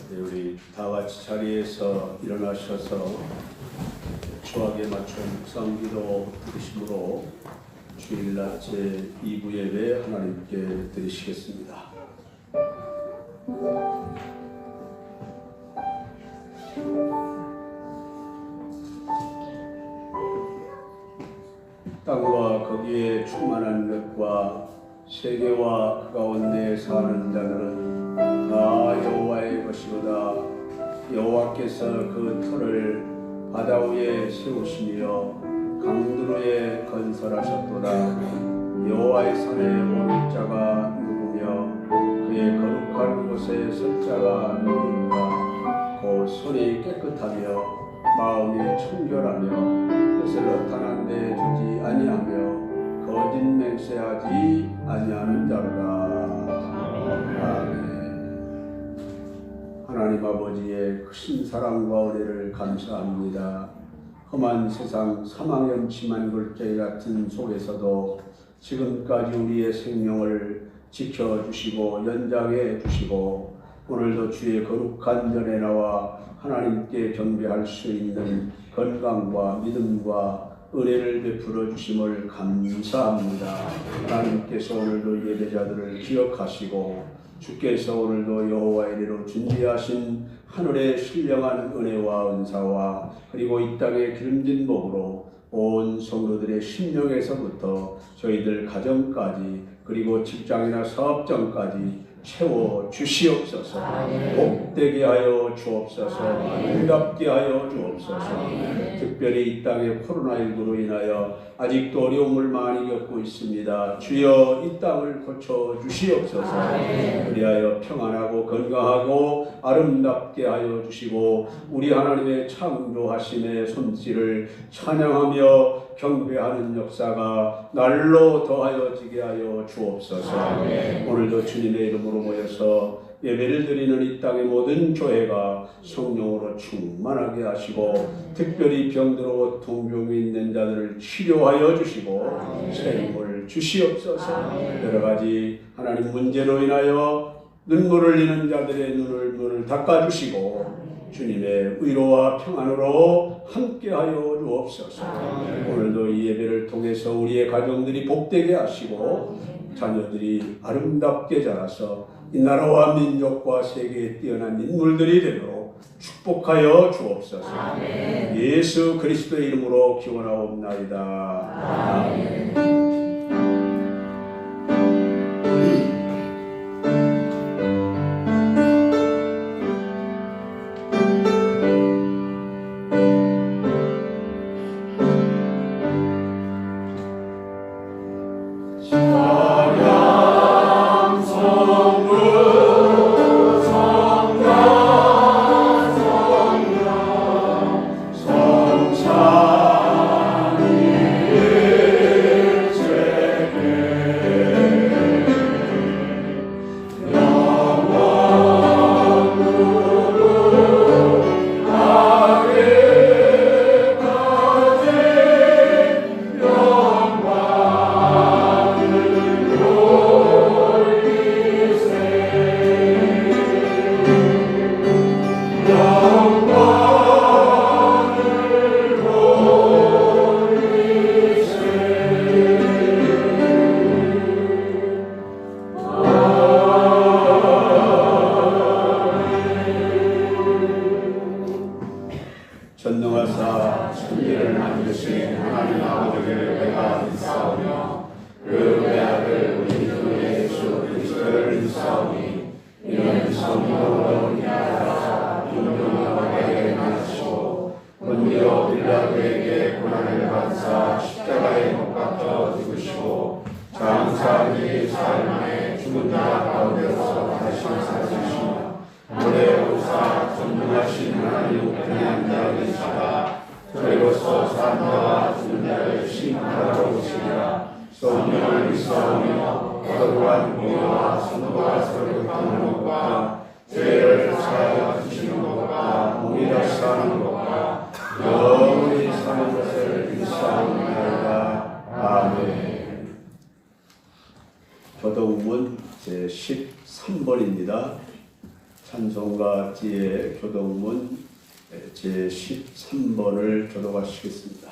네, 우리 다 같이 자리에서 일어나셔서 초하게 맞춘 묵상기도 드리심으로 주일날 제2부 예배 하나님께 드리시겠습니다. 땅과 거기에 충만한 것과 세계와 그 가운데 사는 자들은 다 여호와의 것이로다. 여호와께서 그 터를 바다 위에 세우시며 강들 위에 건설하셨도다. 여호와의 산에 오를 자가 누구며 그의 거룩한 곳에 설 자가 누구인가. 곧 손이 깨끗하며 마음이 청결하며 뜻을 허탄한 데 두지 아니하며 거짓 맹세하지 아니하는 자로다. 아멘. 하나님 아버지의 크신 사랑과 은혜를 감사합니다. 험한 세상 사망의 음침한 골짜기 같은 속에서도 지금까지 우리의 생명을 지켜주시고 연장해 주시고 오늘도 주의 거룩한 전에 나와 하나님께 경배할 수 있는 건강과 믿음과 은혜를 베풀어 주심을 감사합니다. 하나님께서 오늘도 예배자들을 기억하시고 주께서 오늘도 여호와의 이름으로 준비하신 하늘의 신령한 은혜와 은사와 그리고 이 땅의 기름진 복으로 온 성도들의 심령에서부터 저희들 가정까지 그리고 직장이나 사업장까지 채워 주시옵소서. 복되게 하여 주옵소서. 아름답게 하여 주옵소서. 특별히 이 땅의 코로나19로 인하여 아직도 어려움을 많이 겪고 있습니다. 주여 이 땅을 고쳐 주시옵소서. 그리하여 평안하고 건강하고 아름답게 하여 주시고 우리 하나님의 창조하심의 솜씨를 찬양하며 경배하는 역사가 날로 더하여지게 하여 주옵소서. 오늘도 주님의 이름으로 모여서 예배를 드리는 이 땅의 모든 교회가 성령으로 충만하게 하시고 특별히 병들어 동병이 있는 자들을 치료하여 주시고 새 힘을 주시옵소서. 여러 가지 하나님 문제로 인하여 눈물을 흘리는 자들의 눈을 닦아주시고 주님의 위로와 평안으로 함께하여 주옵소서. 오늘도 이 예배를 통해서 우리의 가정들이 복되게 하시고 자녀들이 아름답게 자라서 이 나라와 민족과 세계에 뛰어난 인물들이 되도록 축복하여 주옵소서. 예수 그리스도의 이름으로 기원하옵나이다. 아멘. 전능하사 천지를 만드신 하나님 아버지를 내가 믿사오며 그 외아들 우리 주 예수 그리스도를 믿사오니 이는 성령으로 인하여서 분명하게 나시고 본디오 빌라도에게 고난을 받사 십자가에 못 박혀 죽으시고 장사기 사흘 만에 죽은 자 가운데서 다시 살아나시며 모래 오사 전능하신 하나님 우편에 앉아 계시다. 저희로서 산 자와 죽은 자를 심판하러 오시리라. 성령을 믿사오며 거룩한 공의와 성도가 설교하는 것과 죄를 사하여 주시는 것과 몸이 다시 사는 것과 영원히 사는 것을 믿사옵나이다. 아멘. 교독문 제13번입니다. 찬송가 지혜 교독문 제13번을 교독하시겠습니다.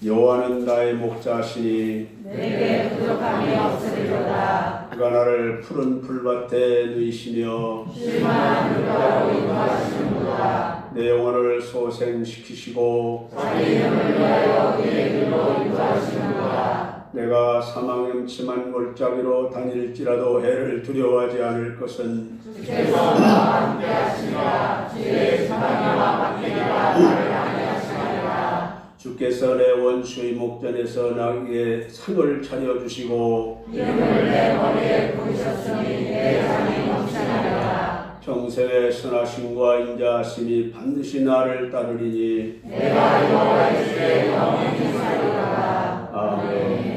여호와는 나의 목자시니 내게 부족함이 없으리로다. 그가 나를 푸른 풀밭에 누이시며 쉴만한 물가로 인도하시는도다. 내 영혼을 소생시키시고 자기 이름을 위하여 그의 길로 인도하시는도다. 내가 사망의 음침한 골짜기로 다닐지라도 해를 두려워하지 않을 것은 주께서 나와 함께 하시니라. 주의 사랑과 박해가 나를 안위하시리라. 주께서 내 원수의 목전에서 나에게 상을 차려주시고 이름을 내 머리에 부으셨으니 내 상이 넘치나리라. 평생의 선하심과 인자하심이 반드시 나를 따르리니 내가 여호와의 주의 영원히 살리로다. 아멘.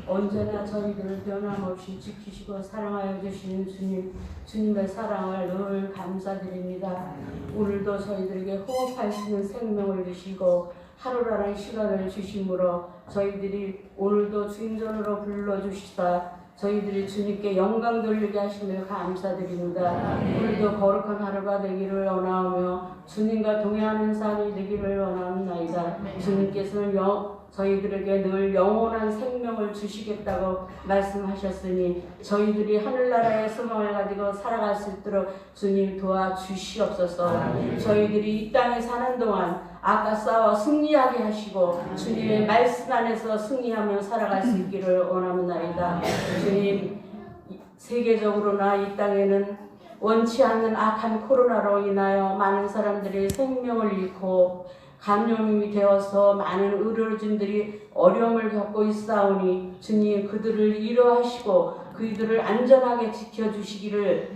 언제나 저희들을 변함없이 지키시고 사랑하여 주시는 주님의 사랑을 늘 감사드립니다. 오늘도 저희들에게 호흡할 수 있는 생명을 주시고 하루라는 시간을 주심으로 저희들이 오늘도 주인전으로 불러주시다 저희들이 주님께 영광 돌리게 하시며 감사드립니다. 오늘도 거룩한 하루가 되기를 원하며 주님과 동행하는 삶이 되기를 원합니다. 주님께서는 저희들에게 늘 영원한 생명을 주시겠다고 말씀하셨으니 저희들이 하늘나라의 소망을 가지고 살아갈 수 있도록 주님 도와주시옵소서. 저희들이 이 땅에 사는 동안 아까 싸워 승리하게 하시고 주님의 말씀 안에서 승리하며 살아갈 수 있기를 원합니다. 주님, 세계적으로나 이 땅에는 원치 않는 악한 코로나로 인하여 많은 사람들이 생명을 잃고 감염이 되어서 많은 의료진들이 어려움을 겪고 있사오니 주님 그들을 위로하시고 그들을 안전하게 지켜주시기를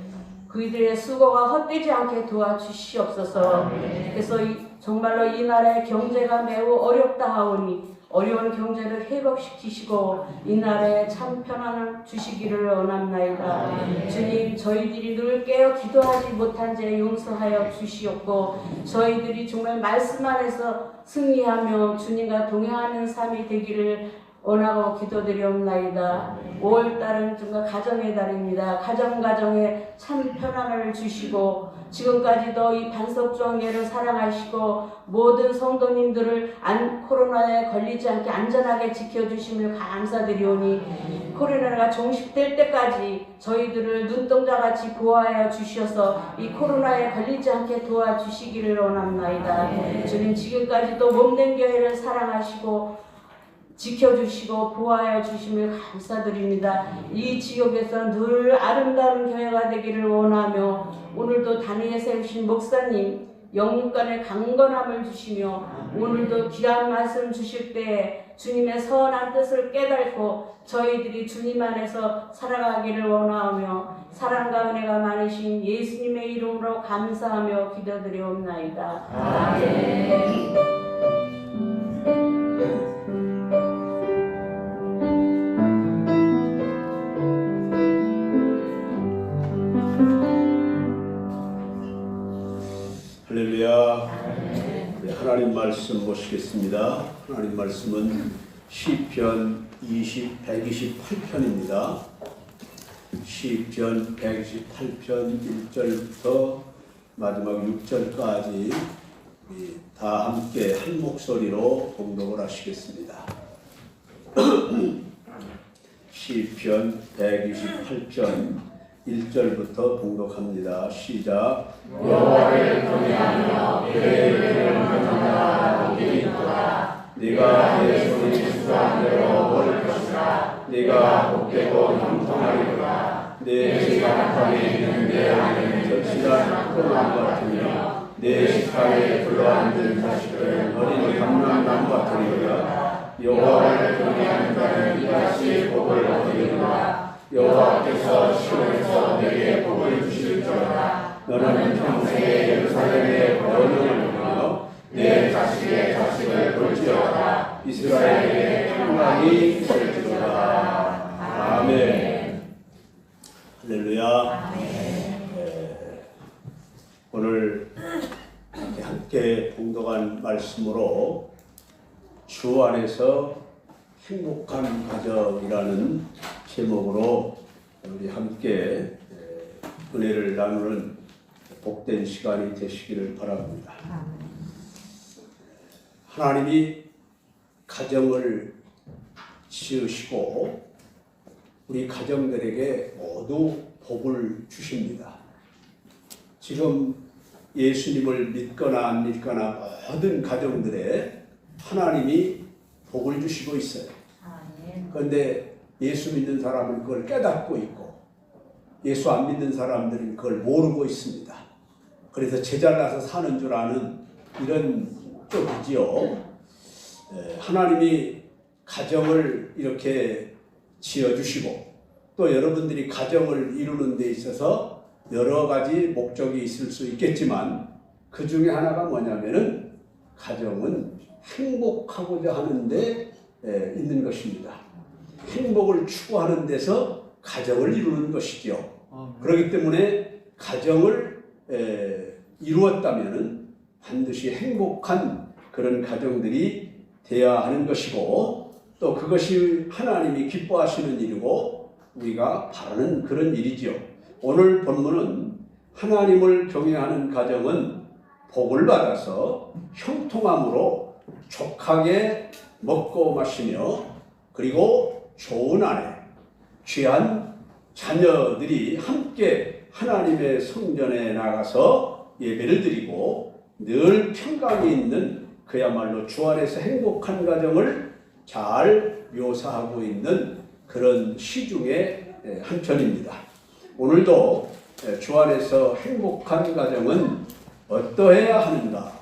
그들의 수고가 헛되지 않게 도와주시옵소서. 그래서 정말로 이 나라의 경제가 매우 어렵다 하오니 어려운 경제를 회복시키시고 이 나라에 참 평안을 주시기를 원합나이다. 주님, 저희들이 늘 깨어 기도하지 못한 죄 용서하여 주시옵고 저희들이 정말 말씀 안에서 승리하며 주님과 동행하는 삶이 되기를 원하고 기도드리옵나이다. 5월달은 정말 가정의 달입니다. 가정에 참 편안을 주시고 지금까지도 이 반석주왕예를 사랑하시고 모든 성도님들을 코로나에 걸리지 않게 안전하게 지켜주심을 감사드리오니 코로나가 종식될 때까지 저희들을 눈동자같이 보호하여 주셔서 이 코로나에 걸리지 않게 도와주시기를 원합나이다. 주님 지금까지도 몸된 교회를 사랑하시고 지켜주시고 보호하여 주심을 감사드립니다. 이 지역에서 늘 아름다운 교회가 되기를 원하며 오늘도 단위에 세우신 목사님 영육간의 강건함을 주시며 오늘도 귀한 말씀 주실 때 주님의 선한 뜻을 깨닫고 저희들이 주님 안에서 살아가기를 원하며 사랑과 은혜가 많으신 예수님의 이름으로 감사하며 기도드리옵나이다. 아멘. 할렐루야. 우리 하나님 말씀 보시겠습니다. 하나님 말씀은 시편 128편입니다. 시편 128편 1절부터 마지막 6절까지 다 함께 한 목소리로 봉독을 하시겠습니다. 시편 128편 1절부터 봉독합니다. 시작. 여호와를 경외하며 그의 이름을 전하라. 믿으라. 네가 내 손이 수고한 대로 얻을 것이라. 네가 복되고 형통하리로다. 내 시간함에 있는 내 아내는 절실한 흑암 같으며 내 식탁에 둘러앉은 자식들은 어린 감람나무 같으리로다. 여호와를 경외하는 자는 이같이 복을 얻으리로다. 여호와께서 시온에서 내게 복을 주실지어다. 너는 평생에 예루살렘의 번영을 보며 내 자식의 자식을 볼지어다. 이스라엘의 평강이 있을지어다. 아멘. 할렐루야. 오늘 함께 봉독한 말씀으로 주 안에서 행복한 가정이라는 제목으로 우리 함께 은혜를 나누는 복된 시간이 되시기를 바랍니다. 하나님이 가정을 지으시고 우리 가정들에게 모두 복을 주십니다. 지금 예수님을 믿거나 안 믿거나 모든 가정들에 하나님이 복을 주시고 있어요. 그런데 예수 믿는 사람은 그걸 깨닫고 있고 예수 안 믿는 사람들은 그걸 모르고 있습니다. 그래서 제잘나서 사는 줄 아는 이런 쪽이지요. 하나님이 가정을 이렇게 지어주시고 또 여러분들이 가정을 이루는 데 있어서 여러 가지 목적이 있을 수 있겠지만 그 중에 하나가 뭐냐면은 가정은 행복하고자 하는데 있는 것입니다. 행복을 추구하는 데서 가정을 이루는 것이죠. 그렇기 때문에 가정을 이루었다면 반드시 행복한 그런 가정들이 되어야 하는 것이고 또 그것이 하나님이 기뻐하시는 일이고 우리가 바라는 그런 일이죠. 오늘 본문은 하나님을 경외하는 가정은 복을 받아서 형통함으로 족하게 먹고 마시며 그리고 좋은 아내, 귀한 자녀들이 함께 하나님의 성전에 나가서 예배를 드리고 늘 평강이 있는 그야말로 주 안에서 행복한 가정을 잘 묘사하고 있는 그런 시 중에 한 편입니다. 오늘도 주 안에서 행복한 가정은 어떠해야 하는가?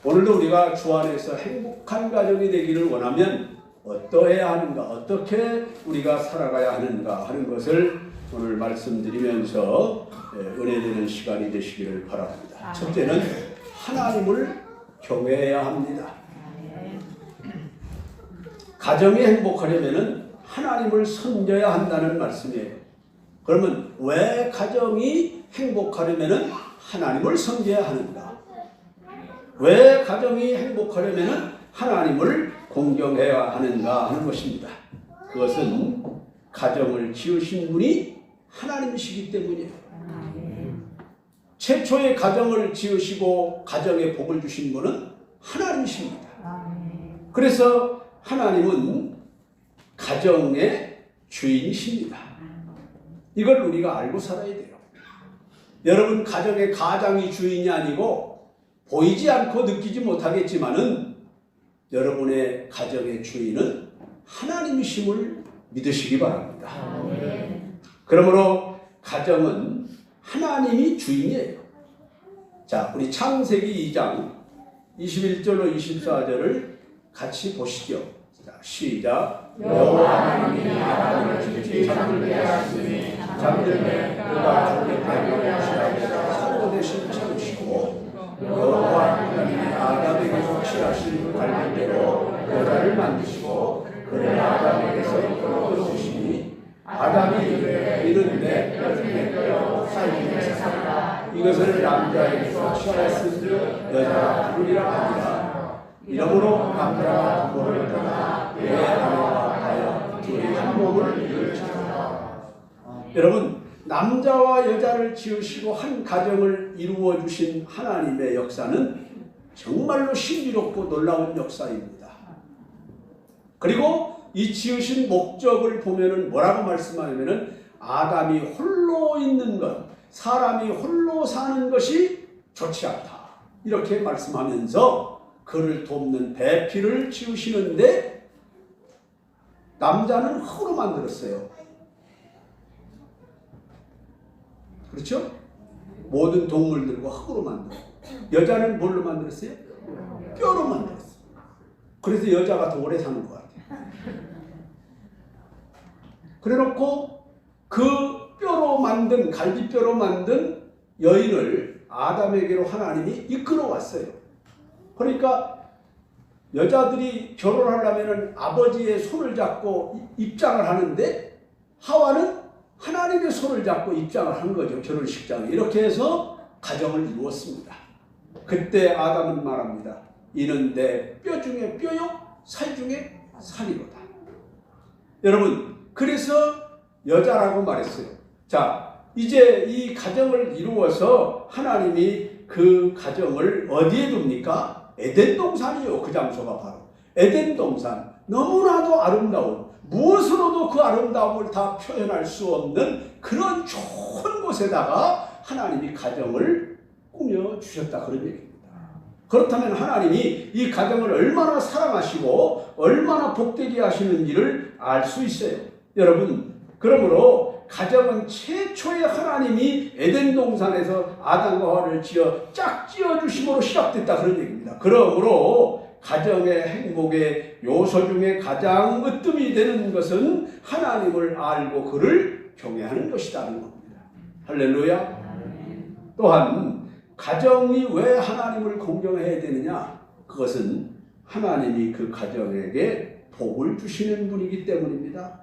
오늘도 우리가 주 안에서 행복한 가정이 되기를 원하면 어떠해야 하는가, 어떻게 우리가 살아가야 하는가 하는 것을 오늘 말씀드리면서 은혜되는 시간이 되시기를 바랍니다. 첫째는 하나님을 경외해야 합니다. 가정이 행복하려면 하나님을 섬겨야 한다는 말씀이에요. 그러면 왜 가정이 행복하려면 하나님을 섬겨야 하는가? 왜 가정이 행복하려면 하나님을 공경해야 하는가 하는 것입니다. 그것은 가정을 지으신 분이 하나님이시기 때문이에요. 최초의 가정을 지으시고 가정에 복을 주신 분은 하나님이십니다. 그래서 하나님은 가정의 주인이십니다. 이걸 우리가 알고 살아야 돼요. 여러분, 가정의 가장이 주인이 아니고 보이지 않고 느끼지 못하겠지만은 여러분의 가정의 주인은 하나님이심을 믿으시기 바랍니다. 그러므로 가정은 하나님이 주인이에요. 자, 우리 창세기 2장 21절로 24절을 같이 보시죠. 자, 시작. 여호와 하나님이 아담을 깊이 잠들게 하시니 잠들매 그가 죽게 되려 하시라. 사고 대신 채우시고 여호와 하나님이 아담에게서 취하신 갈대로 여자를 만드시고 그를 아담에게서 끌어주시니 아담이 이르되 뼈 중에 뼈요 살 중에 살이라. 이것을 남자에게서 취하였은즉 여자가 부르리라 하니라. 이러므로 남자가 부모를 떠나 내 아내와 하여 둘이 한 몸을 이루시리라. 여러분, 남자와 여자를 지으시고 한 가정을 이루어 주신 하나님의 역사는 정말로 신비롭고 놀라운 역사입니다. 그리고 이 지으신 목적을 보면은 뭐라고 말씀하냐면은 아담이 홀로 있는 것, 사람이 홀로 사는 것이 좋지 않다. 이렇게 말씀하면서 그를 돕는 배필을 지으시는데 남자는 흙으로 만들었어요. 그렇죠? 모든 동물들과 흙으로 만들었어요. 여자는 뭘로 만들었어요? 뼈로 만들었어요. 그래서 여자가 더 오래 사는 것 같아요. 그래놓고 그 뼈로 만든, 갈비뼈로 만든 여인을 아담에게로 하나님이 이끌어 왔어요. 그러니까 여자들이 결혼하려면 아버지의 손을 잡고 입장을 하는데 하와는 하나님의 손을 잡고 입장을 한 거죠. 결혼식장에. 이렇게 해서 가정을 이루었습니다. 그때 아담은 말합니다. 이는 내 뼈 중에 뼈요 살 중에 살이로다. 여러분, 그래서 여자라고 말했어요. 자, 이제 이 가정을 이루어서 하나님이 그 가정을 어디에 둡니까? 에덴 동산이요. 그 장소가 바로 에덴 동산. 너무나도 아름다운, 무엇으로도 그 아름다움을 다 표현할 수 없는 그런 좋은 곳에다가 하나님이 가정을 꾸며 주셨다, 그런 얘기입니다. 그렇다면 하나님이 이 가정을 얼마나 사랑하시고 얼마나 복되게 하시는지를 알 수 있어요. 여러분, 그러므로 가정은 최초의 하나님이 에덴 동산에서 아담과 하와를 짝 지어주심으로 시작됐다, 그런 얘기입니다. 그러므로 가정의 행복의 요소 중에 가장 으뜸이 되는 것은 하나님을 알고 그를 경외하는 것이라는 겁니다. 할렐루야. 또한 가정이 왜 하나님을 공경해야 되느냐? 그것은 하나님이 그 가정에게 복을 주시는 분이기 때문입니다.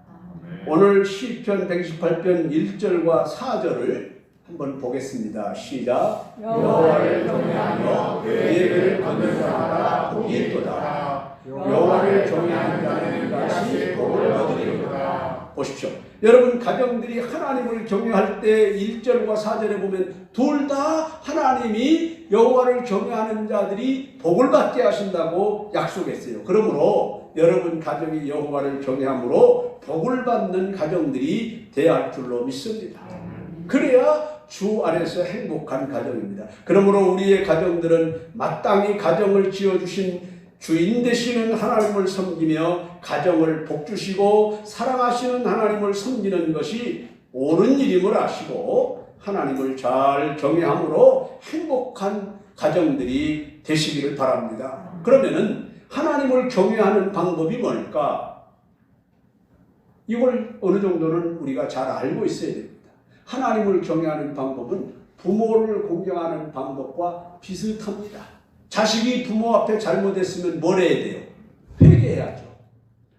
오늘 시편 118편 1절과 4절을 한번 보겠습니다. 시작. 여호와를 경외하며 그의 길을 걷는 자마다 복이 있도다. 여호와를 경외하는 자는 다시 복을 얻으리로다. 보십시오. 여러분, 가정들이 하나님을 경외할 때 1절과 4절에 보면 둘 다 하나님이 여호와를 경외하는 자들이 복을 받게 하신다고 약속했어요. 그러므로 여러분 가정이 여호와를 경외함으로 복을 받는 가정들이 되어야 할 줄로 믿습니다. 그래야 주 안에서 행복한 가정입니다. 그러므로 우리의 가정들은 마땅히 가정을 지어주신 주인 되시는 하나님을 섬기며 가정을 복주시고 사랑하시는 하나님을 섬기는 것이 옳은 일임을 아시고 하나님을 잘 경외함으로 행복한 가정들이 되시기를 바랍니다. 그러면은 하나님을 경외하는 방법이 뭘까? 이걸 어느 정도는 우리가 잘 알고 있어야 됩니다. 하나님을 경외하는 방법은 부모를 공경하는 방법과 비슷합니다. 자식이 부모 앞에 잘못했으면 뭘 해야 돼요? 회개해야죠.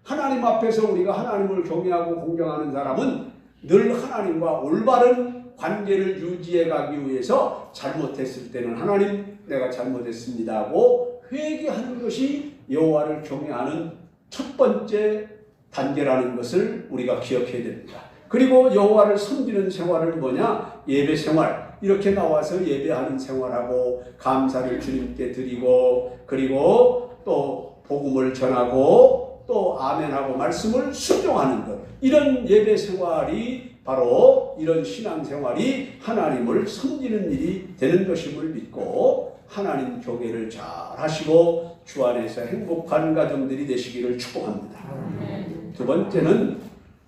하나님 앞에서 우리가 하나님을 경외하고 공경하는 사람은 늘 하나님과 올바른 관계를 유지해 가기 위해서 잘못했을 때는 하나님, 내가 잘못했습니다 하고 회개하는 것이 여호와를 경외하는 첫 번째 단계라는 것을 우리가 기억해야 됩니다. 그리고 여호와를 섬기는 생활은 뭐냐? 예배 생활. 이렇게 나와서 예배하는 생활하고 감사를 주님께 드리고 그리고 또 복음을 전하고 또 아멘하고 말씀을 순종하는 것. 이런 예배 생활이 바로 이런 신앙 생활이 하나님을 섬기는 일이 되는 것임을 믿고 하나님 교회를 잘 하시고 주 안에서 행복한 가정들이 되시기를 축복합니다. 두 번째는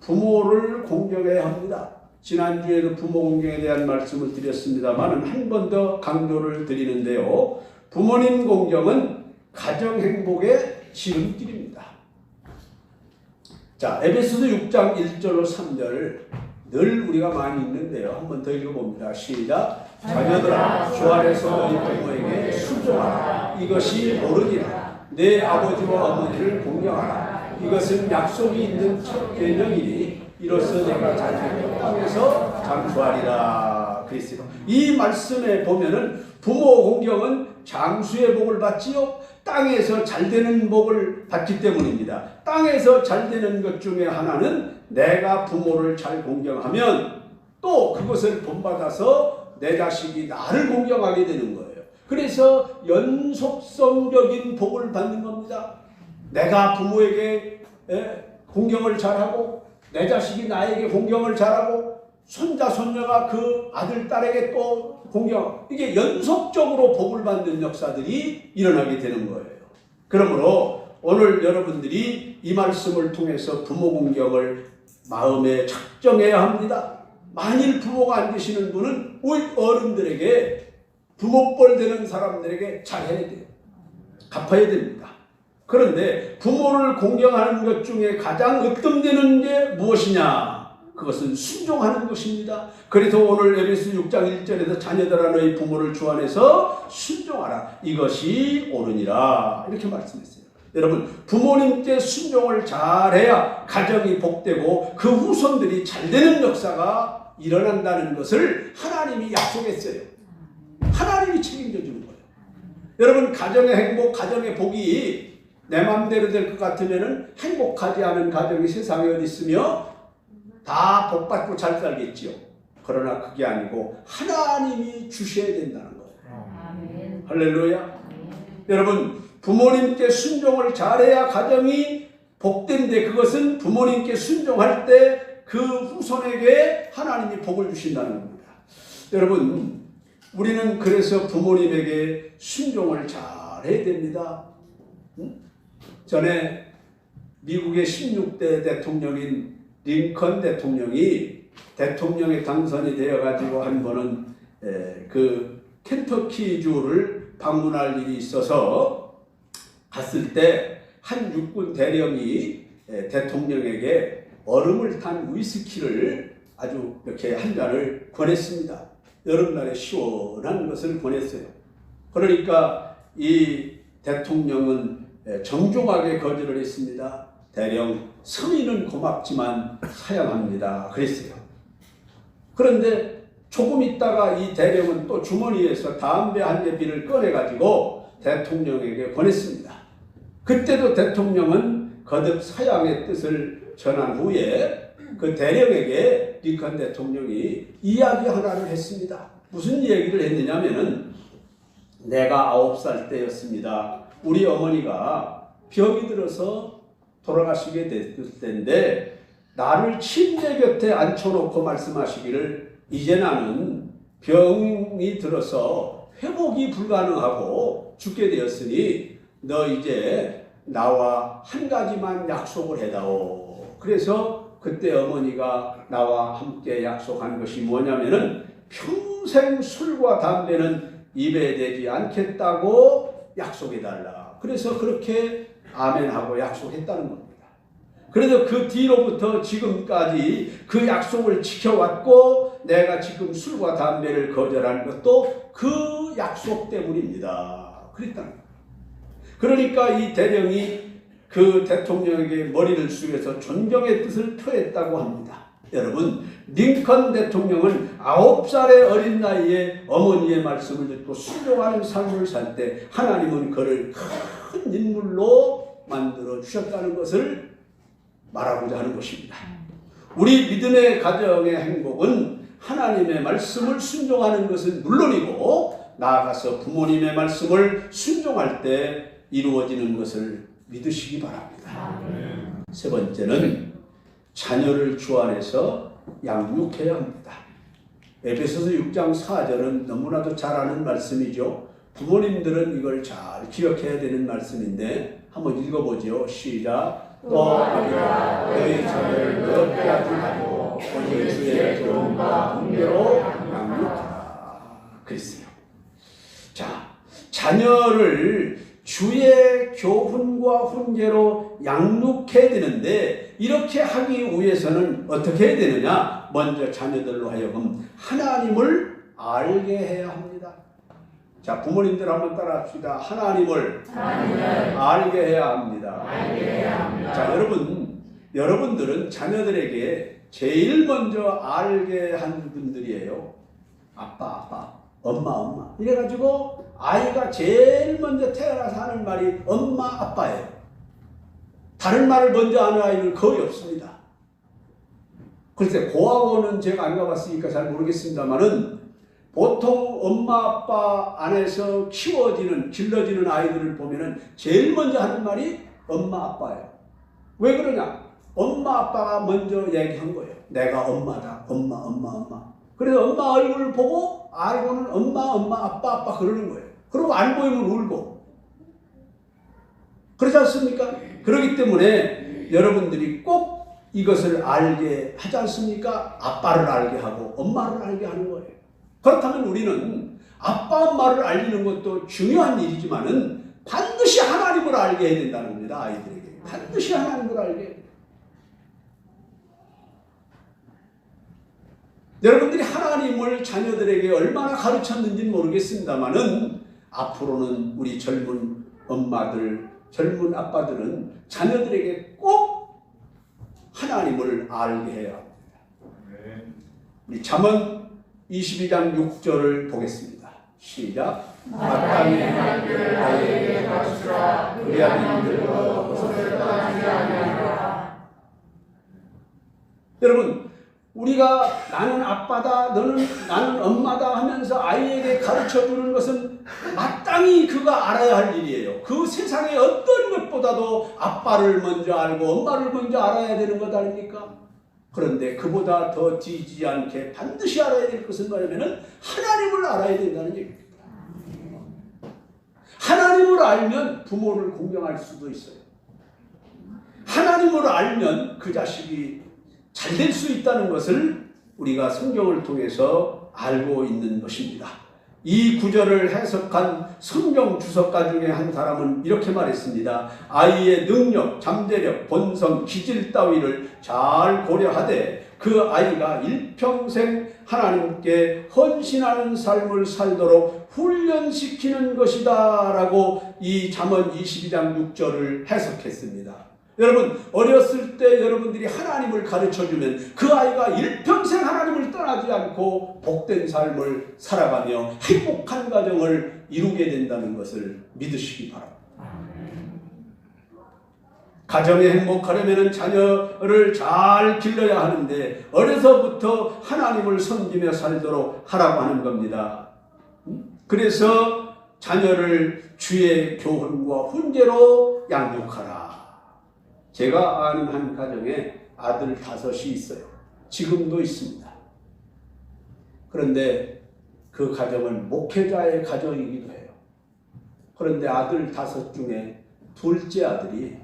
부모를 공경해야 합니다. 지난주에도 부모 공경에 대한 말씀을 드렸습니다만 한 번 더 강조를 드리는데요. 부모님 공경은 가정 행복의 지름길입니다. 자, 에베소서 6장 1절로 3절 늘 우리가 많이 읽는데요. 한 번 더 읽어봅니다. 시작. 자녀들아 주 안에서 너희 부모에게 순종하라. 이것이 옳으니라. 내 아버지와 어머니를 공경하라. 이것은 약속이 있는 첫 계명이니 이로써 내가 자녀의 땅에서 장수하리라. 그랬어요. 이 말씀에 보면은 부모 공경은 장수의 복을 받지요. 땅에서 잘되는 복을 받기 때문입니다. 땅에서 잘되는 것 중에 하나는 내가 부모를 잘 공경하면 또 그것을 본받아서 내 자식이 나를 공경하게 되는 거예요. 그래서 연속성적인 복을 받는 겁니다. 내가 부모에게 공경을 잘하고 내 자식이 나에게 공경을 잘하고 손자 손녀가 그 아들 딸에게 또 공경, 이게 연속적으로 복을 받는 역사들이 일어나게 되는 거예요. 그러므로 오늘 여러분들이 이 말씀을 통해서 부모 공경을 마음에 작정해야 합니다. 만일 부모가 안 되시는 분은 어른들에게 부모뻘 되는 사람들에게 잘해야 돼요. 갚아야 됩니다. 그런데 부모를 공경하는 것 중에 가장 으뜸되는 게 무엇이냐? 그것은 순종하는 것입니다. 그래서 오늘 에베소 6장 1절에서 자녀들아 너희 부모를 주 안에서 순종하라. 이것이 옳으니라. 이렇게 말씀했어요. 여러분, 부모님께 순종을 잘해야 가정이 복되고 그 후손들이 잘되는 역사가 일어난다는 것을 하나님이 약속했어요. 하나님이 책임져 주는 거예요. 여러분, 가정의 행복, 가정의 복이 내 마음대로 될 것 같으면 행복하지 않은 가정이 세상에 어디 있으며 다 복받고 잘 살겠지요. 그러나 그게 아니고 하나님이 주셔야 된다는 거예요. 아멘. 할렐루야. 아멘. 여러분, 부모님께 순종을 잘해야 가정이 복된데 그것은 부모님께 순종할 때 그 후손에게 하나님이 복을 주신다는 겁니다. 여러분, 우리는 그래서 부모님에게 순종을 잘해야 됩니다. 전에 미국의 16대 대통령인 링컨 대통령이 대통령에 당선이 되어가지고 한 번은 그 켄터키주를 방문할 일이 있어서 갔을 때 한 육군 대령이 대통령에게 얼음을 탄 위스키를 아주 이렇게 한 잔을 권했습니다. 여름날에 시원한 것을 권했어요. 그러니까 이 대통령은 정중하게 거절을 했습니다. 대령, 성의는 고맙지만 사양합니다. 그랬어요. 그런데 조금 있다가 이 대령은 또 주머니에서 담배 한 개비를 꺼내가지고 대통령에게 권했습니다. 그때도 대통령은 거듭 사양의 뜻을 전한 후에 그 대령에게 링컨 대통령이 이야기 하나를 했습니다. 무슨 얘기를 했느냐면은 내가 9살 때였습니다. 우리 어머니가 병이 들어서 돌아가시게 됐을 때인데 나를 침대 곁에 앉혀놓고 말씀하시기를 이제 나는 병이 들어서 회복이 불가능하고 죽게 되었으니 너 이제 나와 한 가지만 약속을 해다오. 그래서 그때 어머니가 나와 함께 약속한 것이 뭐냐면은 평생 술과 담배는 입에 대지 않겠다고 약속해달라. 그래서 그렇게 아멘하고 약속했다는 겁니다. 그래서 그 뒤로부터 지금까지 그 약속을 지켜왔고 내가 지금 술과 담배를 거절한 것도 그 약속 때문입니다. 그랬다는 거예요. 그러니까 이 대령이 그 대통령에게 머리를 숙여서 존경의 뜻을 표했다고 합니다. 여러분, 링컨 대통령은 9살의 어린 나이에 어머니의 말씀을 듣고 순종하는 삶을 살 때 하나님은 그를 큰 인물로 만들어 주셨다는 것을 말하고자 하는 것입니다. 우리 믿음의 가정의 행복은 하나님의 말씀을 순종하는 것은 물론이고 나아가서 부모님의 말씀을 순종할 때 이루어지는 것을 믿으시기 바랍니다. 세 번째는 자녀를 주 안에서 양육해야 합니다. 에베소서 6장 4절은 너무나도 잘 아는 말씀이죠. 부모님들은 이걸 잘 기억해야 되는 말씀인데 한번 읽어보죠. 시작. 또 아비가 너희 자녀를 너 빼앗지 말고 오직 주의 교훈과 훈계로 양육하라 그랬어요. 자, 자녀를 주의 교훈과 훈계로 양육해야 되는데 이렇게 하기 위해서는 어떻게 해야 되느냐? 먼저 자녀들로 하여금 하나님을 알게 해야 합니다. 자, 부모님들 한번 따라합시다. 하나님을 알게 해야 합니다. 자, 여러분들은 자녀들에게 제일 먼저 알게 한 분들이에요. 아빠, 엄마. 이래가지고 아이가 제일 먼저 태어나서 하는 말이 엄마, 아빠예요. 다른 말을 먼저 하는 아이는 거의 없습니다. 글쎄, 고아원은 제가 안 가봤으니까 잘 모르겠습니다만은 보통 엄마, 아빠 안에서 길러지는 아이들을 보면은 제일 먼저 하는 말이 엄마, 아빠예요. 왜 그러냐? 엄마, 아빠가 먼저 얘기한 거예요. 내가 엄마다. 엄마. 그래서 엄마 얼굴을 보고 알고는 엄마, 아빠 그러는 거예요. 그리고 안 보이면 울고. 그렇지 않습니까? 그렇기 때문에 여러분들이 꼭 이것을 알게 하지 않습니까? 아빠를 알게 하고 엄마를 알게 하는 거예요. 그렇다면 우리는 아빠, 엄마를 알리는 것도 중요한 일이지만은 반드시 하나님을 알게 해야 된다는 겁니다. 아이들에게. 반드시 하나님을 알게. 여러분들이 하나님을 자녀들에게 얼마나 가르쳤는지는 모르겠습니다만은 앞으로는 우리 젊은 엄마들, 젊은 아빠들은 자녀들에게 꼭 하나님을 알게 해야 합니다. 우리 잠언 22장 6절을 보겠습니다. 시작. 마땅히 하나님을 아이에게 가르치라. 그리하면 늙어 벗어날 떠나지 아니하리라. 여러분, 우리가 나는 아빠다, 나는 엄마다 하면서 아이에게 가르쳐주는 것은 마땅히 그가 알아야 할 일이에요. 그 세상의 어떤 것보다도 아빠를 먼저 알고 엄마를 먼저 알아야 되는 것 아닙니까? 그런데 그보다 더 뒤지지 않게 반드시 알아야 될 것은 뭐냐면 하나님을 알아야 된다는 얘기입니다. 하나님을 알면 부모를 공경할 수도 있어요. 하나님을 알면 그 자식이 잘 될 수 있다는 것을 우리가 성경을 통해서 알고 있는 것입니다. 이 구절을 해석한 성경 주석가 중에 한 사람은 이렇게 말했습니다. 아이의 능력, 잠재력, 본성, 기질 따위를 잘 고려하되 그 아이가 일평생 하나님께 헌신하는 삶을 살도록 훈련시키는 것이다 라고 이 잠언 22장 6절을 해석했습니다. 여러분, 어렸을 때 여러분들이 하나님을 가르쳐주면 그 아이가 일평생 하나님을 떠나지 않고 복된 삶을 살아가며 행복한 가정을 이루게 된다는 것을 믿으시기 바랍니다. 가정에 행복하려면 자녀를 잘 길러야 하는데 어려서부터 하나님을 섬기며 살도록 하라고 하는 겁니다. 그래서 자녀를 주의 교훈과 훈계로 양육하라. 제가 아는 한 가정에 아들 5이 있어요. 지금도 있습니다. 그런데 그 가정은 목회자의 가정이기도 해요. 그런데 아들 5 중에 둘째 아들이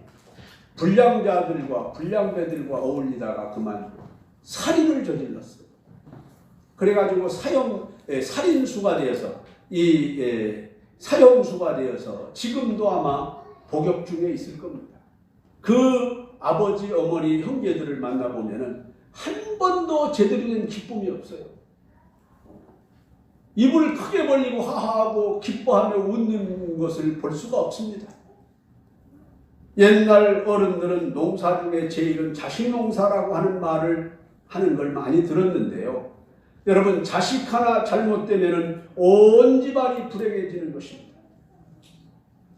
불량자들과 불량배들과 어울리다가 그만 살인을 저질렀어요. 그래가지고 살인수가 되어서 사형수가 되어서 지금도 아마 복역 중에 있을 겁니다. 그 아버지, 어머니, 형제들을 만나보면은 한 번도 제대로 된 기쁨이 없어요. 입을 크게 벌리고 하하하고 기뻐하며 웃는 것을 볼 수가 없습니다. 옛날 어른들은 농사 중에 제일은 자식 농사라고 하는 말을 하는 걸 많이 들었는데요. 여러분, 자식 하나 잘못되면은 온 집안이 불행해지는 것입니다.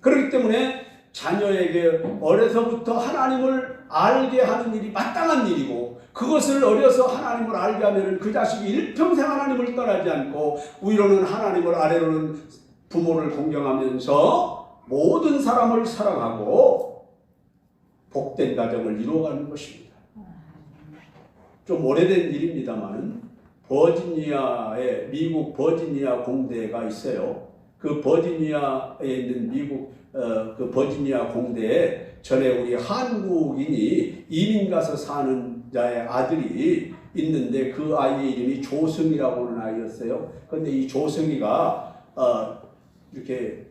그렇기 때문에 자녀에게 어려서부터 하나님을 알게 하는 일이 마땅한 일이고, 그것을 어려서 하나님을 알게 하면 그 자식이 일평생 하나님을 떠나지 않고 위로는 하나님을 아래로는 부모를 공경하면서 모든 사람을 사랑하고 복된 가정을 이루어가는 것입니다. 좀 오래된 일입니다만 버지니아에 미국 버지니아 공대가 있어요. 그 버지니아에 있는 미국 그 버지니아 공대에 전에 우리 한국인이 이민 가서 사는 자의 아들이 있는데 그 아이의 이름이 조승이라고 하는 아이였어요. 그런데 이 조승이가 이렇게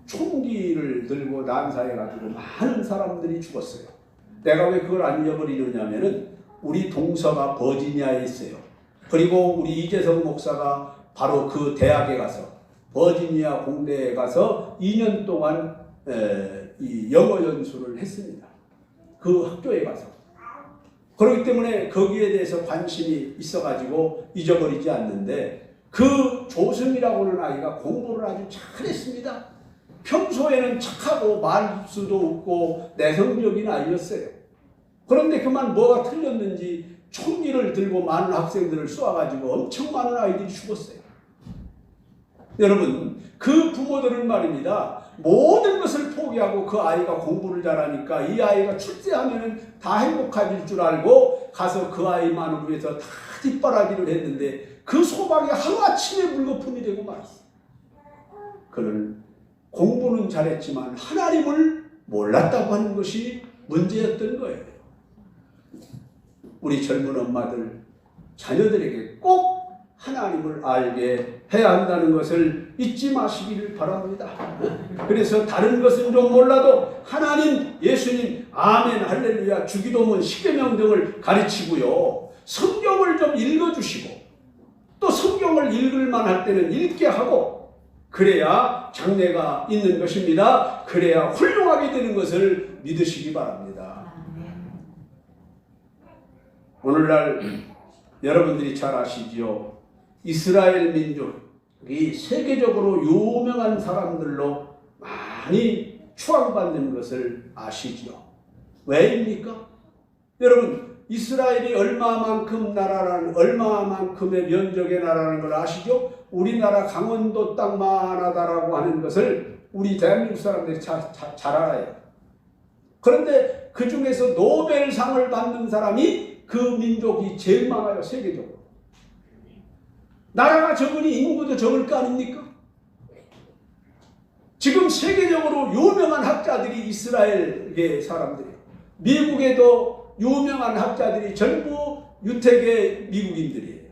총기를 들고 난사해가지고 많은 사람들이 죽었어요. 내가 왜 그걸 안 잊어버리느냐면은 우리 동서가 버지니아에 있어요. 그리고 우리 이재성 목사가 바로 그 대학에 가서 버지니아 공대에 가서 2년 동안 이 영어 연수를 했습니다. 그 학교에 가서. 그렇기 때문에 거기에 대해서 관심이 있어가지고 잊어버리지 않는데, 그 조승이라고 하는 아이가 공부를 아주 잘했습니다. 평소에는 착하고 말수도 없고 내성적인 아이였어요. 그런데 그만 뭐가 틀렸는지 총기를 들고 많은 학생들을 쏘아가지고 엄청 많은 아이들이 죽었어요. 여러분, 그 부모들은 말입니다, 모든 것을 포기하고 그 아이가 공부를 잘하니까 이 아이가 출세하면 다 행복해질 줄 알고 가서 그 아이만을 위해서 다 뒷바라지를 했는데 그 소박이 하루아침에 물거품이 되고 말았어요. 그는 공부는 잘했지만 하나님을 몰랐다고 하는 것이 문제였던 거예요. 우리 젊은 엄마들, 자녀들에게 꼭 하나님을 알게 해야 한다는 것을 잊지 마시기를 바랍니다. 그래서 다른 것은 좀 몰라도 하나님, 예수님, 아멘, 할렐루야, 주기도문, 십계명 등을 가르치고요. 성경을 좀 읽어주시고 또 성경을 읽을 만할 때는 읽게 하고, 그래야 장래가 있는 것입니다. 그래야 훌륭하게 되는 것을 믿으시기 바랍니다. 오늘날 여러분들이 잘 아시지요. 이스라엘 민족이 세계적으로 유명한 사람들로 많이 추앙받는 것을 아시지요. 왜입니까? 여러분, 이스라엘이 얼마만큼의 면적의 나라라는 걸 아시죠? 우리나라 강원도 땅만 하다라고 하는 것을 우리 대한민국 사람들이 잘 알아요. 그런데 그 중에서 노벨상을 받는 사람이 그 민족이 제일 많아요, 세계적으로. 나라가 적으니 인구도 적을 거 아닙니까? 지금 세계적으로 유명한 학자들이 이스라엘의 사람들이에요. 미국에도 유명한 학자들이 전부 유태계 미국인들이에요.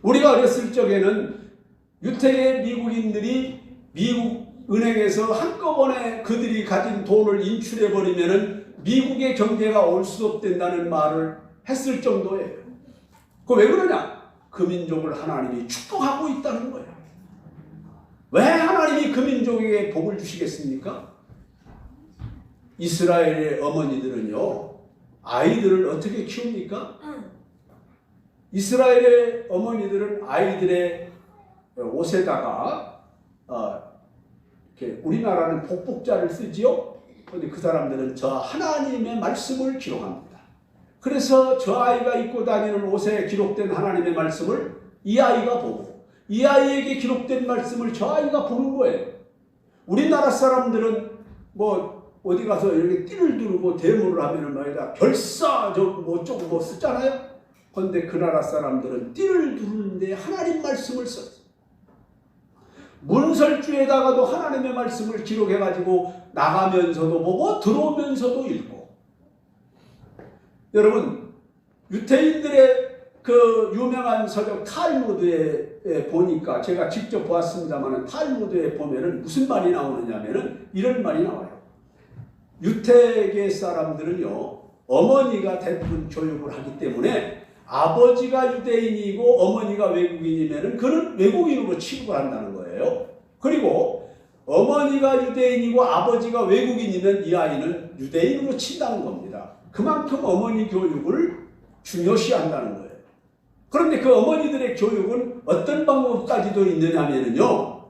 우리가 어렸을 적에는 유태계 미국인들이 미국 은행에서 한꺼번에 그들이 가진 돈을 인출해버리면 미국의 경제가 올 수 없된다는 말을 했을 정도예요. 그 왜 그러냐? 그 민족을 하나님이 축복하고 있다는 거예요. 왜 하나님이 그 민족에게 복을 주시겠습니까? 이스라엘의 어머니들은요, 아이들을 어떻게 키웁니까? 이스라엘의 어머니들은 아이들의 옷에다가 이렇게 우리나라는 복복자를 쓰지요. 그런데 그 사람들은 저 하나님의 말씀을 기록합니다. 그래서 저 아이가 입고 다니는 옷에 기록된 하나님의 말씀을 이 아이가 보고, 이 아이에게 기록된 말씀을 저 아이가 보는 거예요. 우리나라 사람들은 뭐 어디 가서 이렇게 띠를 두르고 대모를 하면은 말이다, 별사 뭐 어쩌고 뭐 쓰잖아요. 그런데 그 나라 사람들은 띠를 두르는데 하나님 말씀을 썼어요. 문설주에다가도 하나님의 말씀을 기록해가지고 나가면서도 보고 들어오면서도 읽고. 여러분, 유태인들의 그 유명한 서적 탈무드에 보니까, 제가 직접 보았습니다만 탈무드에 보면은 무슨 말이 나오느냐면은 이런 말이 나와요. 유태계 사람들은요, 어머니가 대부분 교육을 하기 때문에 아버지가 유대인이고 어머니가 외국인이면은 그는 외국인으로 취급을 한다는 거예요. 그리고 어머니가 유대인이고 아버지가 외국인이면 이 아이는 유대인으로 친다는 겁니다. 그만큼 어머니 교육을 중요시한다는 거예요. 그런데 그 어머니들의 교육은 어떤 방법까지도 있느냐면요,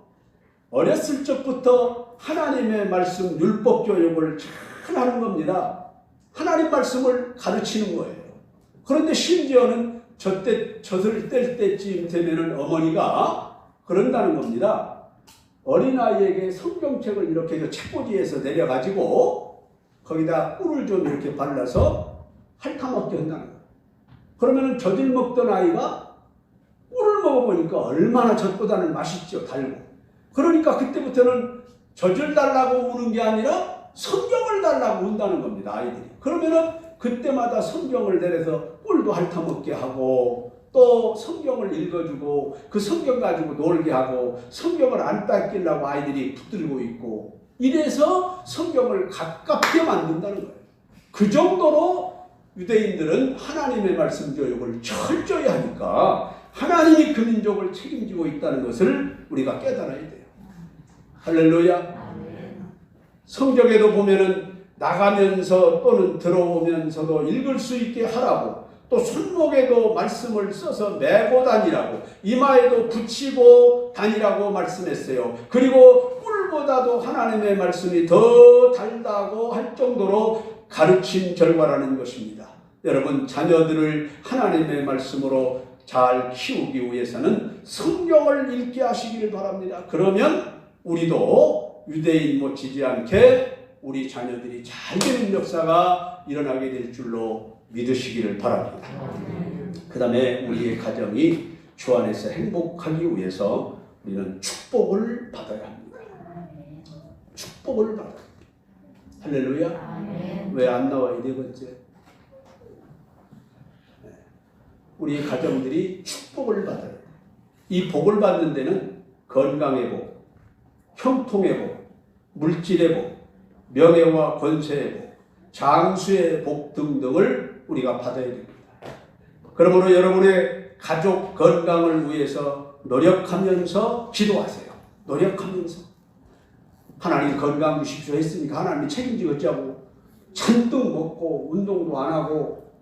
어렸을 적부터 하나님의 말씀 율법 교육을 잘 하는 겁니다. 하나님 말씀을 가르치는 거예요. 그런데 심지어는 젖을 뗄 때쯤 되면은 어머니가 그런다는 겁니다. 어린아이에게 성경책을 이렇게 책꽂이에서 내려가지고 거기다 꿀을 좀 이렇게 발라서 핥아먹게 한다는 거예요. 그러면은 젖을 먹던 아이가 꿀을 먹어보니까 얼마나 젖보다는 맛있죠. 달고. 그러니까 그때부터는 젖을 달라고 우는 게 아니라 성경을 달라고 운다는 겁니다. 아이들이. 그러면은 그때마다 성경을 내려서 꿀도 핥아먹게 하고 또 성경을 읽어주고 그 성경 가지고 놀게 하고 성경을 안 닦이려고 아이들이 붙들고 있고 이래서 성경을 가깝게 만든다는 거예요. 그 정도로 유대인들은 하나님의 말씀 교육을 철저히 하니까 하나님이 그 민족을 책임지고 있다는 것을 우리가 깨달아야 돼요. 할렐루야. 성경에도 보면은 나가면서 또는 들어오면서도 읽을 수 있게 하라고 또 손목에도 말씀을 써서 메고 다니라고 이마에도 붙이고 다니라고 말씀했어요. 그리고 꿀보다도 하나님의 말씀이 더 달다고 할 정도로 가르친 결과라는 것입니다. 여러분 자녀들을 하나님의 말씀으로 잘 키우기 위해서는 성경을 읽게 하시기를 바랍니다. 그러면 우리도 유대인 못지지 않게 우리 자녀들이 잘 되는 역사가 일어나게 될 줄로 믿으시기를 바랍니다. 그 다음에 우리의 가정이 주 안에서 행복하기 위해서 우리는 축복을 받아야 합니다. 축복을 받아야 합니다. 할렐루야. 왜 안 나와요? 네 번째. 우리 가정들이 축복을 받아야 돼요. 이 복을 받는 데는 건강의 복, 형통의 복, 물질의 복, 명예와 권세의 복, 장수의 복 등등을 우리가 받아야 됩니다. 그러므로 여러분의 가족 건강을 위해서 노력하면서 기도하세요. 노력하면서. 하나님 건강 주십시오 했으니까 하나님이 책임지겠자고 잔뜩 먹고 운동도 안 하고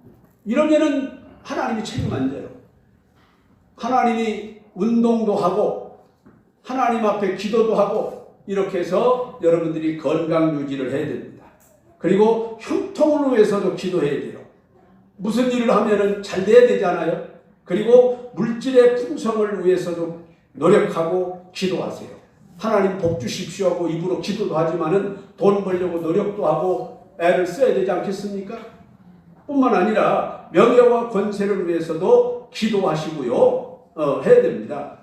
이러면은 하나님이 책임 안 져요. 하나님이 운동도 하고 하나님 앞에 기도도 하고 이렇게 해서 여러분들이 건강 유지를 해야 됩니다. 그리고 형통을 위해서도 기도해야 돼요. 무슨 일을 하면은 잘 돼야 되잖아요. 그리고 물질의 풍성을 위해서도 노력하고 기도하세요. 하나님 복 주십시오 하고 입으로 기도도 하지만은 돈 벌려고 노력도 하고 애를 써야 되지 않겠습니까? 뿐만 아니라 명예와 권세를 위해서도 기도하시고요. 해야 됩니다.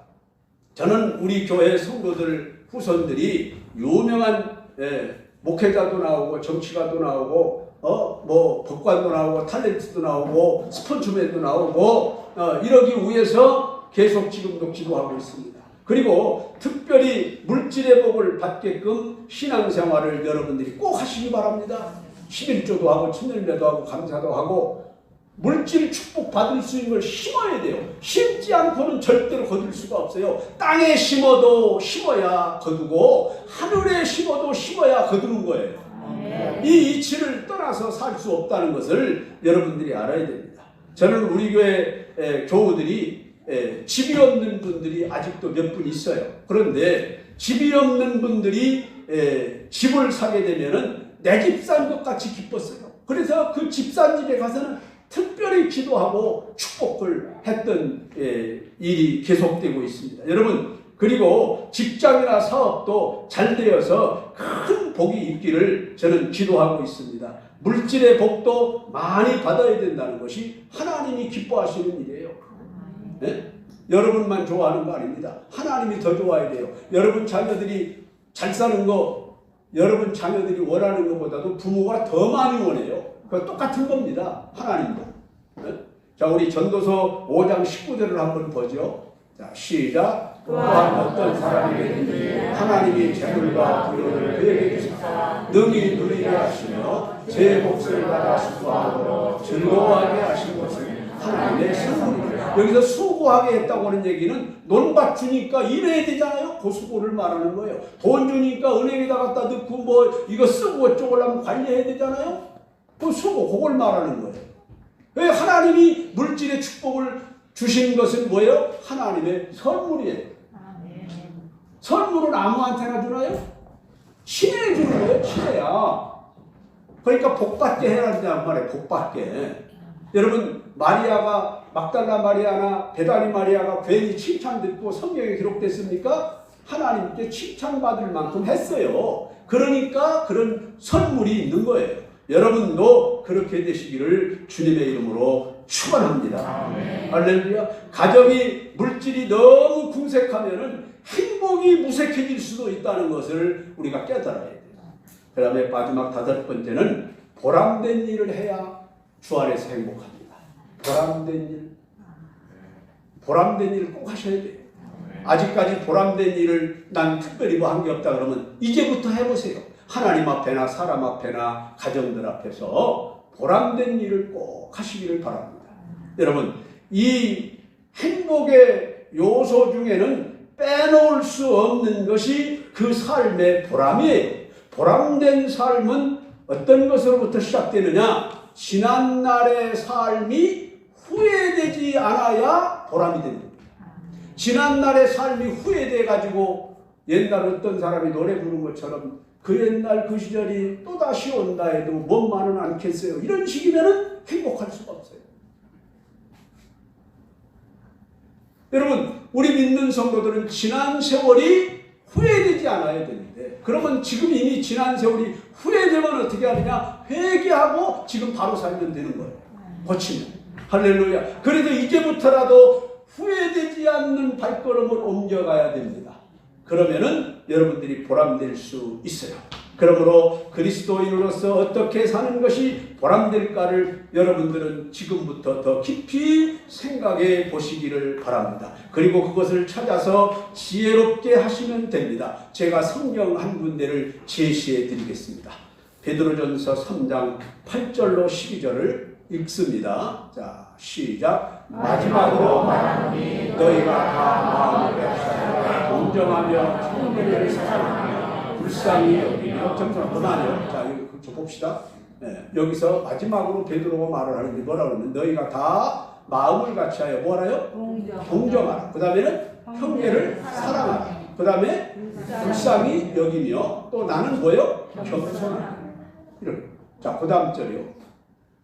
저는 우리 교회 성도들 후손들이 유명한 목회자도 나오고 정치가도 나오고 뭐 법관도 나오고 탤런트도 나오고 스포츠맨도 나오고 이러기 위해서 계속 지금도 기도하고 있습니다. 그리고 특별히 물질의 복을 받게끔 신앙생활을 여러분들이 꼭 하시기 바랍니다. 11조도 하고 천일매도 하고 감사도 하고 물질 축복 받을 수 있는 걸 심어야 돼요. 심지 않고는 절대로 거둘 수가 없어요. 땅에 심어도 심어야 거두고 하늘에 심어도 심어야 거두는 거예요. 이 이치를 떠나서 살 수 없다는 것을 여러분들이 알아야 됩니다. 저는 우리 교회 교우들이 집이 없는 분들이 아직도 몇 분 있어요. 그런데 집이 없는 분들이 집을 사게 되면은 내 집 산 것 같이 기뻤어요. 그래서 그 집 산 집에 가서는 특별히 기도하고 축복을 했던 일이 계속되고 있습니다. 여러분 그리고 직장이나 사업도 잘 되어서 큰 복이 있기를 저는 기도하고 있습니다. 물질의 복도 많이 받아야 된다는 것이 하나님이 기뻐하시는 일이에요. 네? 여러분만 좋아하는 거 아닙니다. 하나님이 더 좋아야 돼요. 여러분 자녀들이 잘 사는 거 여러분 자녀들이 원하는 것보다도 부모가 더 많이 원해요. 그거 똑같은 겁니다. 하나님도. 네? 자, 우리 전도서 5장 19절을 한번 보죠. 자, 시작. 또한 어떤 사람에게든지 하나님이 재물과 부요를 그에게 주사 능히 누리게 하시며 제 몫을 받아 수고함으로 즐거워하게 하신 것은 하나님의 선물입니다. 여기서 수고하게 했다고 하는 얘기는 논밭 주니까 일해야 되잖아요. 그 수고를 말하는 거예요. 돈 주니까 은행에다 갖다 넣고 뭐 이거 쓰고 어쩌고 하면 관리해야 되잖아요. 그 수고, 그걸 말하는 거예요. 왜 하나님이 물질의 축복을 주신 것은 뭐예요? 하나님의 선물이에요. 선물은 아무한테나 주나요? 친해지는 거예요. 친해야. 그러니까 복받게 해야 된단 말이에요. 복받게. 여러분 마리아가 막달라 마리아나 베다니 마리아가 괜히 칭찬 듣고 성경에 기록됐습니까? 하나님께 칭찬받을 만큼 했어요. 그러니까 그런 선물이 있는 거예요. 여러분도 그렇게 되시기를 주님의 이름으로 축원합니다. 할렐루야. 가정이 물질이 너무 궁색하면은 행복이 무색해질 수도 있다는 것을 우리가 깨달아야 돼요. 그 다음에 마지막 5번째는 보람된 일을 해야 주 안에서 행복합니다. 보람된 일. 보람된 일을 꼭 하셔야 돼요. 아직까지 보람된 일을 난 특별히 뭐 한 게 없다 그러면 이제부터 해보세요. 하나님 앞에나 사람 앞에나 가정들 앞에서 보람된 일을 꼭 하시기를 바랍니다. 여러분 이 행복의 요소 중에는 빼놓을 수 없는 것이 그 삶의 보람이에요. 보람된 삶은 어떤 것으로부터 시작되느냐? 지난날의 삶이 후회되지 않아야 보람이 되는 겁니다. 지난날의 삶이 후회돼가지고 옛날 어떤 사람이 노래 부른 것처럼 그 옛날 그 시절이 또다시 온다 해도 원만은 않겠어요. 이런 식이면 행복할 수가 없어요. 여러분 우리 믿는 성도들은 지난 세월이 후회되지 않아야 되는데 그러면 지금 이미 지난 세월이 후회되면 어떻게 하느냐? 회개하고 지금 바로 살면 되는 거예요. 고치면. 할렐루야. 그래도 이제부터라도 후회되지 않는 발걸음을 옮겨가야 됩니다. 그러면은 여러분들이 보람될 수 있어요. 그러므로 그리스도인으로서 어떻게 사는 것이 보람될까를 여러분들은 지금부터 더 깊이 생각해 보시기를 바랍니다. 그리고 그것을 찾아서 지혜롭게 하시면 됩니다. 제가 성경 한 군데를 제시해 드리겠습니다. 베드로전서 3장 8절로 12절을 읽습니다. 자, 시작. 마지막으로 말하노니 너희가 다 마음을 합하여 동정하며 형제를 사랑하며 불쌍히 여기며 점점 그만해요. 자, 이거 봅시다. 네, 여기서 마지막으로 베드로가 말을 하는데 뭐라 그러면 너희가 다 마음을 같이하여 뭐하라요? 동정하라. 그 다음에는 형제를 사랑하라. 그 다음에 불쌍히 여기며 또 나는 뭐예요? 겸손하라. 이렇게. 자, 그 다음 절이요.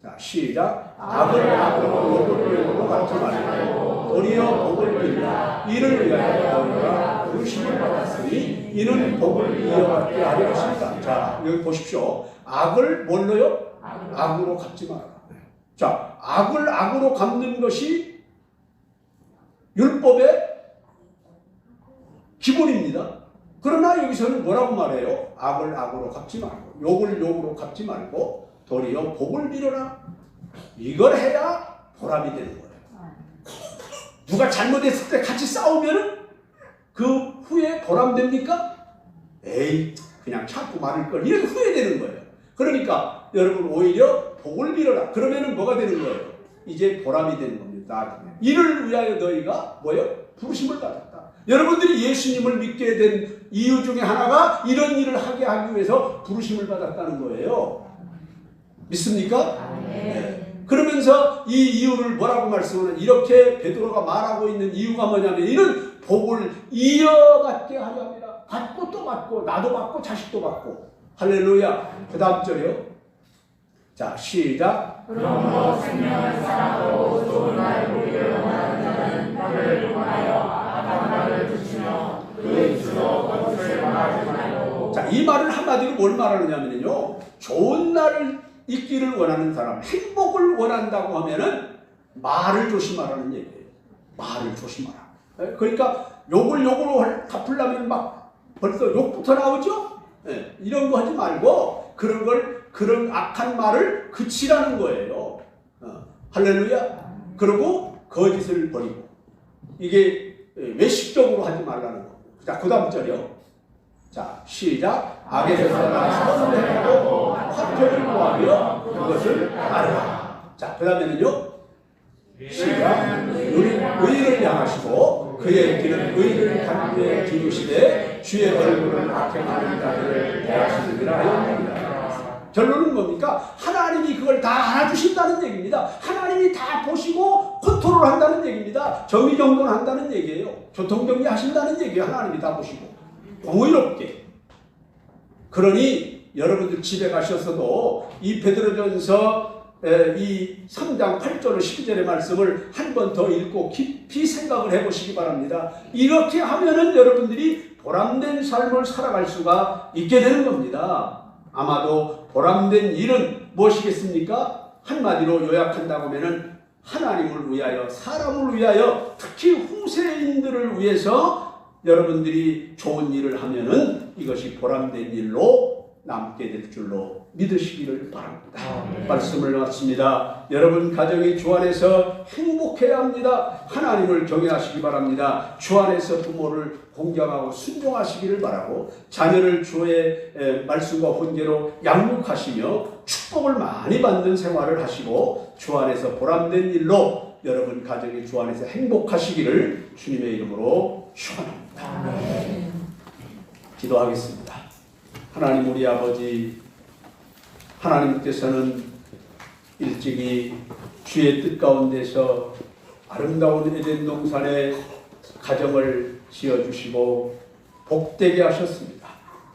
자, 시작. 악을 악으로 욕을 욕으로 갚지 말고 도리어 복을 빌라. 이를 위하여 너희가 부르심을 받았으니 이는 복을 이어받게 하려 하신다. 자, 여기 보십시오. 악을 뭘로요? 악으로 갚지 마라. 자, 악을 악으로 갚는 것이 율법의 기본입니다. 그러나 여기서는 뭐라고 말해요? 악을 악으로 갚지 말고 욕을 욕으로 갚지 말고 도리어 복을 빌어라. 이걸 해야 보람이 되는 거예요. 누가 잘못했을 때 같이 싸우면은 그 후에 보람됩니까? 에이 그냥 참고 말을 걸. 이렇게 후회되는 거예요. 그러니까 여러분 오히려 복을 빌어라. 그러면은 뭐가 되는 거예요? 이제 보람이 되는 겁니다. 이를 위하여 너희가 뭐예요? 부르심을 받았다. 여러분들이 예수님을 믿게 된 이유 중에 하나가 이런 일을 하게 하기 위해서 부르심을 받았다는 거예요. 믿습니까? 네. 그러면서 이 이유를 뭐라고 말씀하는 이렇게 베드로가 말하고 있는 이유가 뭐냐면 이는 복을 이어받게 하려 합니다. 받고 또 받고 나도 받고 자식도 받고. 할렐루야. 그 다음 절이요. 자, 시작. 그러므로 생명을 사랑하고 좋은 날을 보기를 원하는 자는 너를 통하여 악한 말을 드시며 그 주로 것을 말하지 말고. 자, 이 말을 한마디로 뭘 말하느냐면요. 좋은 날을 있기를 원하는 사람, 행복을 원한다고 하면은 말을 조심하라는 얘기예요. 말을 조심하라. 그러니까 욕을 욕으로 갚으려면 막 벌써 욕부터 나오죠? 네, 이런 거 하지 말고 그런 악한 말을 그치라는 거예요. 할렐루야. 그리고 거짓을 버리고 이게 외식적으로 하지 말라는 거. 자, 그 다음 절이요. 자, 시작. 악에서 선을 행하고 화평을 구하며 그것을 따르라. 자, 그 다음에는요. 시작. 의를 향하시고 그의 길은 의를 간구에 기르시되 주의 얼굴을 악행하는 자들을 대하시느니라 하였습니다. 결론은 뭡니까? 하나님이 그걸 다 알아주신다는 얘기입니다. 하나님이 다 보시고 컨트롤 한다는 얘기입니다. 정의정돈한다는 얘기예요. 교통정리 하신다는 얘기예요. 하나님이 다 보시고 공의롭게. 그러니 여러분들 집에 가셔서도 이 베드로전서 이 3장 8절 12절의 말씀을 한 번 더 읽고 깊이 생각을 해보시기 바랍니다. 이렇게 하면은 여러분들이 보람된 삶을 살아갈 수가 있게 되는 겁니다. 아마도 보람된 일은 무엇이겠습니까? 한마디로 요약한다고 하면은 하나님을 위하여, 사람을 위하여, 특히 후세인들을 위해서 여러분들이 좋은 일을 하면은 이것이 보람된 일로 남게 될 줄로 믿으시기를 바랍니다. 말씀을 마칩니다. 여러분 가정이 주 안에서 행복해야 합니다. 하나님을 경외하시기 바랍니다. 주 안에서 부모를 공경하고 순종하시기를 바라고, 자녀를 주의 말씀과 훈계로 양육하시며 축복을 많이 받는 생활을 하시고 주 안에서 보람된 일로 여러분 가정이 주 안에서 행복하시기를 주님의 이름으로 축원합니다. 기도하겠습니다. 하나님 우리 아버지, 하나님께서는 일찍이 주의 뜻 가운데서 아름다운 에덴 동산에 가정을 지어주시고 복되게 하셨습니다.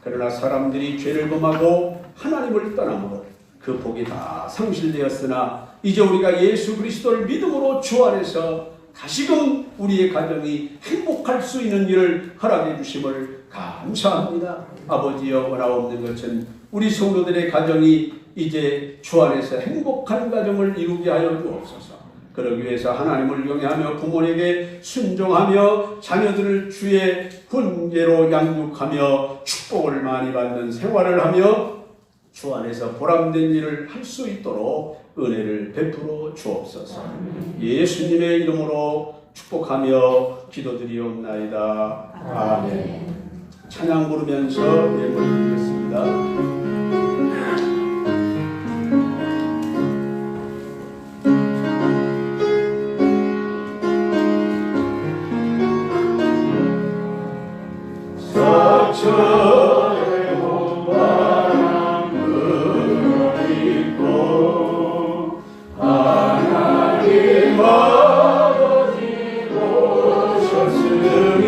그러나 사람들이 죄를 범하고 하나님을 떠남으로 그 복이 다 상실되었으나 이제 우리가 예수 그리스도를 믿음으로 주 안에서 다시금 우리의 가정이 행복할 수 있는 일을 허락해 주심을 감사합니다. 아버지여, 원하옵는 것은 우리 성도들의 가정이 이제 주 안에서 행복한 가정을 이루게 하여 주옵소서. 그러기 위해서 하나님을 경외하며 부모에게 순종하며 자녀들을 주의 훈계로 양육하며 축복을 많이 받는 생활을 하며 주 안에서 보람된 일을 할 수 있도록 은혜를 베풀어 주옵소서. 예수님의 이름으로 축복하며 기도드리옵나이다. 아멘. 찬양 부르면서 예물 드리겠습니다. 서천의 봄바람을 입고 하나님 아버지 오셨으니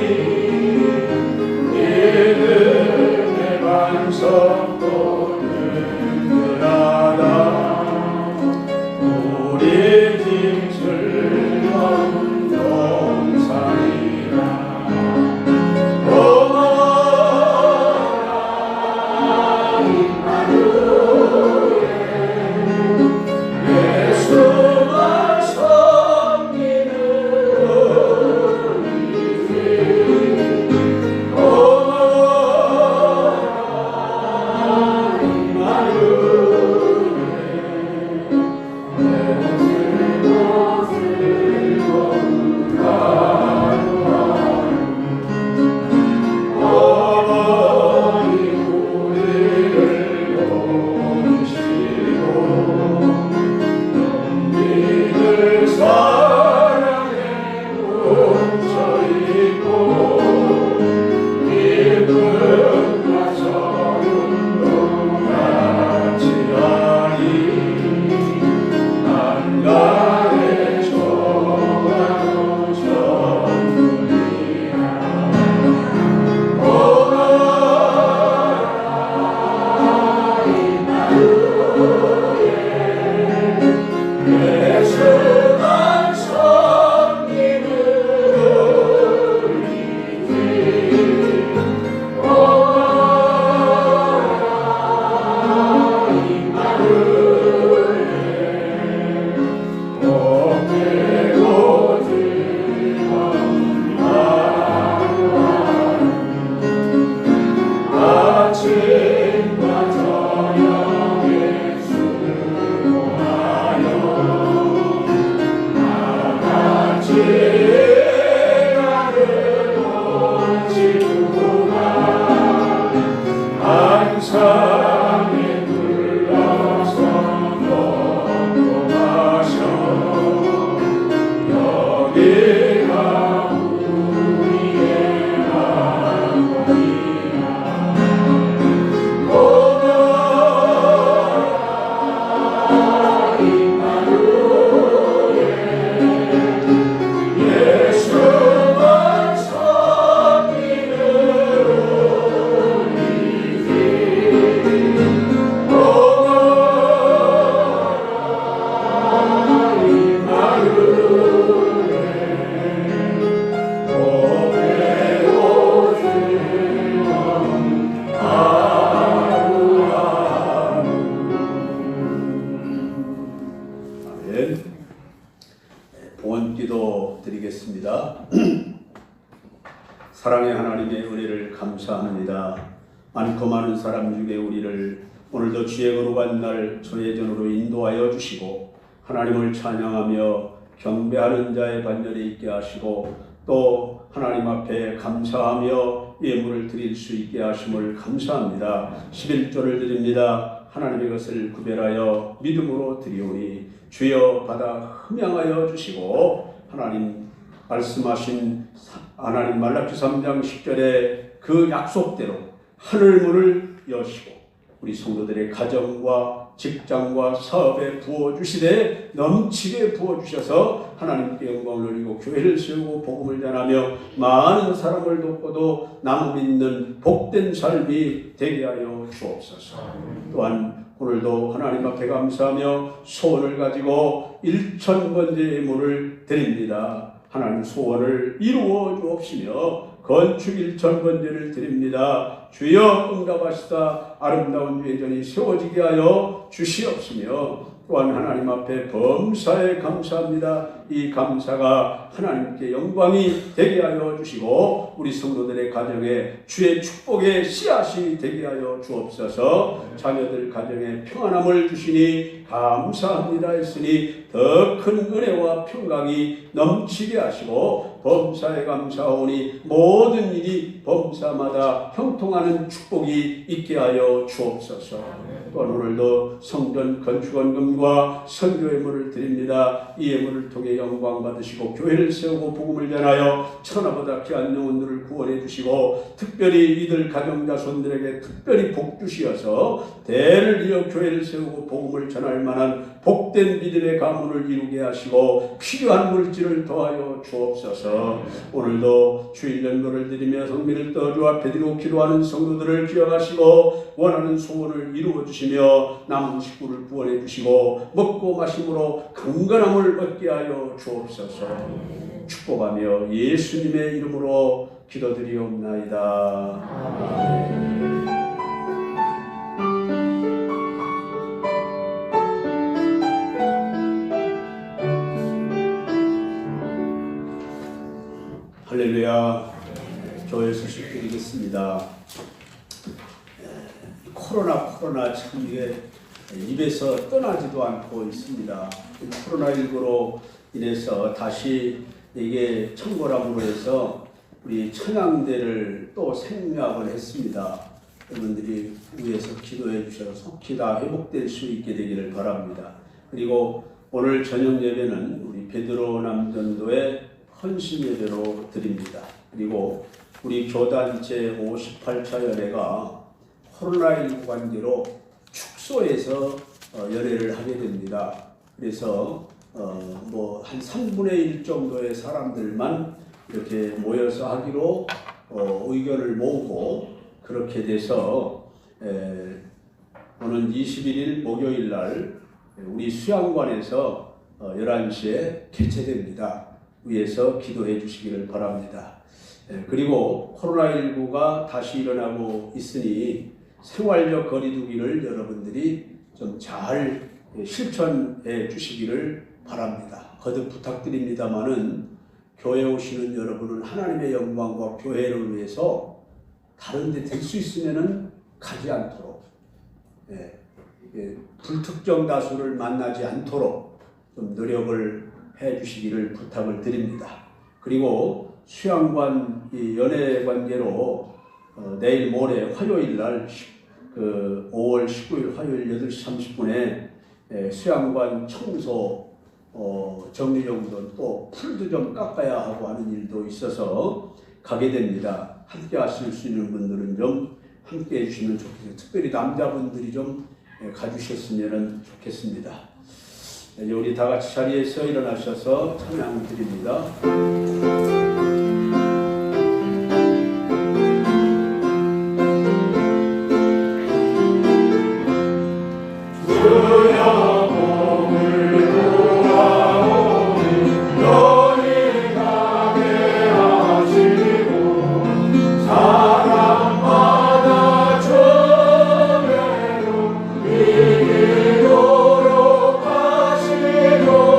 믿음의 반석도 아멘. 봉헌기도 드리겠습니다. 사랑의 하나님의 은혜를 감사합니다. 많고 많은 사람 중에 우리를 오늘도 주의 거룩한 날 초예전으로 인도하여 주시고 하나님을 찬양하며 경배하는 자의 반열에 있게 하시고 또 하나님 앞에 감사하며 예물을 드릴 수 있게 하심을 감사합니다. 11조를 드립니다. 하나님의 것을 구별하여 믿음으로 드리오니 주여 받아 흠양하여 주시고 하나님 말씀하신 하나님 말라기 3장 10절에 그 약속대로 하늘 문을 여시고 우리 성도들의 가정과 직장과 사업에 부어주시되 넘치게 부어주셔서 하나님께 영광을 돌리고 교회를 세우고 복음을 전하며 많은 사람을 돕고도 남 믿는 복된 삶이 되게 하여 주옵소서. 또한 오늘도 하나님 앞에 감사하며 소원을 가지고 1,000번째 예물을 드립니다. 하나님 소원을 이루어 주옵시며 건축 1,000번째를 드립니다. 주여 응답하시다 아름다운 예전이 세워지게 하여 주시옵시며 또한 하나님 앞에 범사에 감사합니다. 이 감사가 하나님께 영광이 되게 하여 주시고 우리 성도들의 가정에 주의 축복의 씨앗이 되게 하여 주옵소서. 자녀들 가정에 평안함을 주시니 감사합니다 했으니 더 큰 은혜와 평강이 넘치게 하시고 범사에 감사하오니 모든 일이 범사마다 형통하는 축복이 있게 하여 주옵소서. 또한 오늘도 성전 건축원금과 선교 예물을 드립니다. 이 예물을 통해 영광 받으시고 교회를 세우고 복음을 전하여 천하보다 귀한 영혼들을 구원해 주시고 특별히 이들 가정자손들에게 특별히 복 주시어서 대를 이어 교회를 세우고 복음을 전할 만한 복된 믿음의 가문을 이루게 하시고 필요한 물질을 더하여 주옵소서. 오늘도 주일 연도를 드리며 성민을 떠주 앞에 드리고 기도하는 성도들을 기억하시고 원하는 소원을 이루어 주시며 남은 식구를 구원해 주시고 먹고 마심으로 강건함을 얻게 하여 주옵소서. 축복하며 예수님의 이름으로 기도드리옵나이다. 아멘. 할렐루야. 교회 소식 드리겠습니다. 코로나 참 이게 입에서 떠나지도 않고 있습니다. 코로나19로 인해서 다시 이게 청거람으로 해서 우리 천양대를 또 생략을 했습니다. 여러분들이 위에서 기도해 주셔서 속히 다 회복될 수 있게 되기를 바랍니다. 그리고 오늘 저녁 예배는 우리 베드로 남전도의 헌신 예배로 드립니다. 그리고 우리 교단 제58차 연회가 코로나19 관계로 축소해서 연회를 하게 됩니다. 그래서 한 3분의 1 정도의 사람들만 이렇게 모여서 하기로 의견을 모으고 그렇게 돼서 오는 21일 목요일 날 우리 수양관에서 11시에 개최됩니다. 위에서 기도해 주시기를 바랍니다. 그리고 코로나19가 다시 일어나고 있으니 생활적 거리두기를 여러분들이 좀 잘 실천해 주시기를 바랍니다. 거듭 부탁드립니다마는 교회 오시는 여러분은 하나님의 영광과 교회를 위해서 다른 데 될 수 있으면은 가지 않도록 불특정 다수를 만나지 않도록 좀 노력을 해 주시기를 부탁을 드립니다. 그리고 수양관 연회 관계로 내일 모레 화요일 날 5월 19일 화요일 8시 30분에 수양관 청소 정리정돈 또 풀도 좀 깎아야 하고 하는 일도 있어서 가게 됩니다. 함께 하실 수 있는 분들은 좀 함께 해주시면 좋겠어요. 특별히 남자분들이 좀 가주셨으면 좋겠습니다. 우리 다 같이 자리에서 일어나셔서 찬양 드립니다. 이기도록 하시고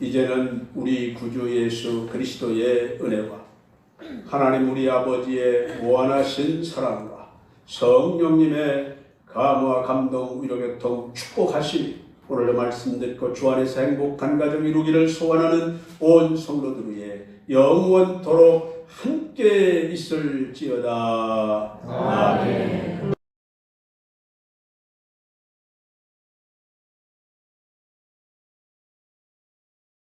이제는 우리 구주 예수 그리스도의 은혜와 하나님 우리 아버지의 무한하신 사랑과 성령님의 감화 감동 위로 교통 축복하시니 오늘의 말씀 듣고 주 안에서 행복한 가정 이루기를 소원하는 온 성도들 위해 영원토록 함께 있을지어다.